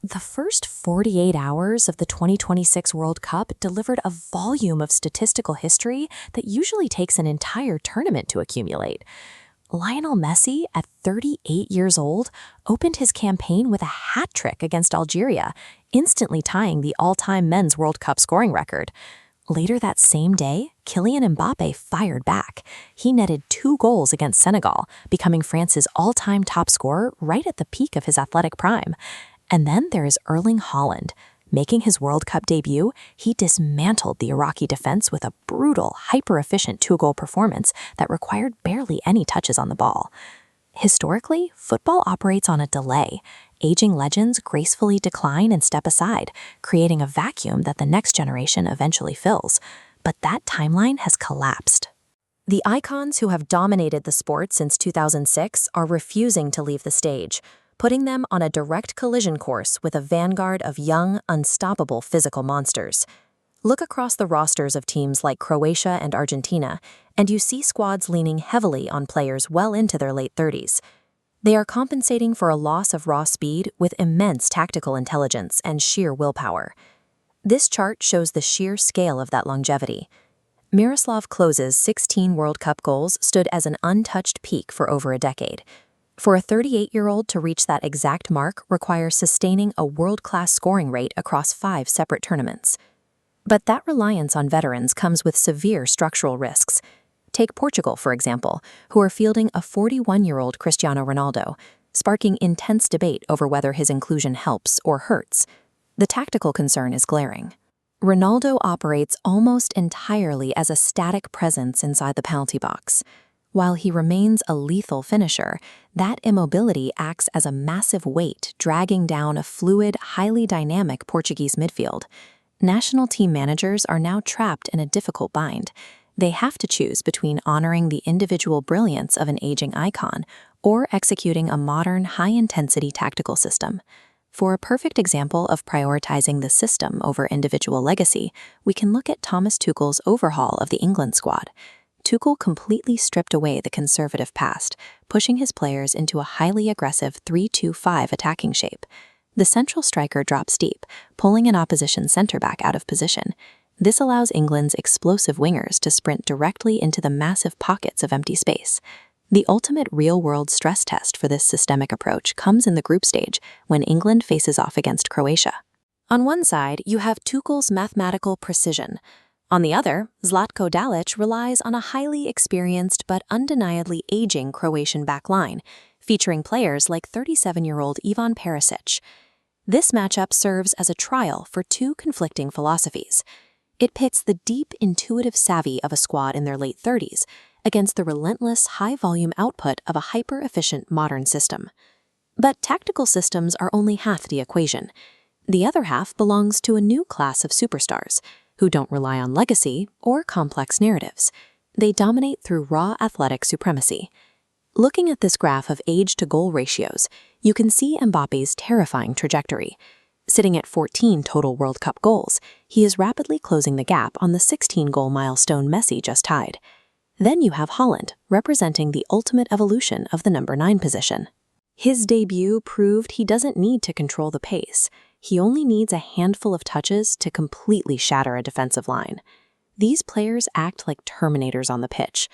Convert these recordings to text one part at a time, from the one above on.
The first 48 hours of the 2026 World Cup delivered a volume of statistical history that usually takes an entire tournament to accumulate. Lionel Messi, at 38 years old, opened his campaign with a hat trick against Algeria, instantly tying the all-time men's World Cup scoring record. Later that same day, Kylian Mbappe fired back. He netted 2 goals against Senegal, becoming France's all-time top scorer right at the peak of his athletic prime. And then there is Erling Haaland. Making his World Cup debut, he dismantled the Iraqi defense with a brutal, hyper-efficient 2-goal performance that required barely any touches on the ball. Historically, football operates on a delay. Aging legends gracefully decline and step aside, creating a vacuum that the next generation eventually fills. But that timeline has collapsed. The icons who have dominated the sport since 2006 are refusing to leave the stage, putting them on a direct collision course with a vanguard of young, unstoppable physical monsters. Look across the rosters of teams like Croatia and Argentina, and you see squads leaning heavily on players well into their late 30s. They are compensating for a loss of raw speed with immense tactical intelligence and sheer willpower. This chart shows the sheer scale of that longevity. Miroslav Klose's 16 World Cup goals stood as an untouched peak for over a decade. For a 38-year-old to reach that exact mark requires sustaining a world-class scoring rate across 5 separate tournaments. But that reliance on veterans comes with severe structural risks. Take Portugal, for example, who are fielding a 41-year-old Cristiano Ronaldo, sparking intense debate over whether his inclusion helps or hurts. The tactical concern is glaring. Ronaldo operates almost entirely as a static presence inside the penalty box. While he remains a lethal finisher, that immobility acts as a massive weight dragging down a fluid, highly dynamic Portuguese midfield. National team managers are now trapped in a difficult bind. They have to choose between honoring the individual brilliance of an aging icon or executing a modern, high-intensity tactical system. For a perfect example of prioritizing the system over individual legacy, we can look at Thomas Tuchel's overhaul of the England squad. Tuchel completely stripped away the conservative past, pushing his players into a highly aggressive 3-2-5 attacking shape. The central striker drops deep, pulling an opposition center-back out of position. This allows England's explosive wingers to sprint directly into the massive pockets of empty space. The ultimate real-world stress test for this systemic approach comes in the group stage, when England faces off against Croatia. On one side, you have Tuchel's mathematical precision. On the other, Zlatko Dalic relies on a highly experienced but undeniably aging Croatian backline, featuring players like 37-year-old Ivan Perisic. This matchup serves as a trial for 2 conflicting philosophies. It pits the deep, intuitive savvy of a squad in their late 30s against the relentless, high-volume output of a hyper-efficient modern system. But tactical systems are only half the equation. The other half belongs to a new class of superstars, who don't rely on legacy or complex narratives. They dominate through raw athletic supremacy. Looking at this graph of age-to-goal ratios, you can see Mbappe's terrifying trajectory. Sitting at 14 total World Cup goals, he is rapidly closing the gap on the 16-goal milestone Messi just tied. Then you have Haaland, representing the ultimate evolution of the number 9 position. His debut proved he doesn't need to control the pace. He only needs a handful of touches to completely shatter a defensive line. These players act like Terminators on the pitch.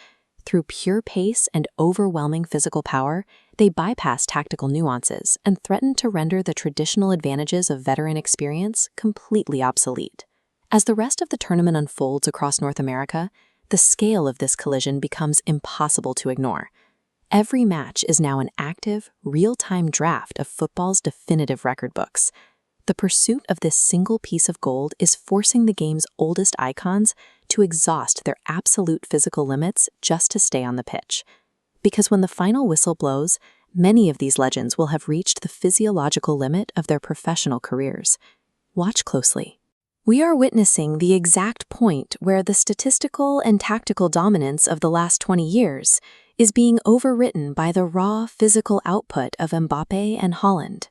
Through pure pace and overwhelming physical power, they bypass tactical nuances and threaten to render the traditional advantages of veteran experience completely obsolete. As the rest of the tournament unfolds across North America, the scale of this collision becomes impossible to ignore. Every match is now an active, real-time draft of football's definitive record books. The pursuit of this single piece of gold is forcing the game's oldest icons to exhaust their absolute physical limits just to stay on the pitch. Because when the final whistle blows, many of these legends will have reached the physiological limit of their professional careers. Watch closely. We are witnessing the exact point where the statistical and tactical dominance of the last 20 years is being overwritten by the raw physical output of Mbappe and Haaland.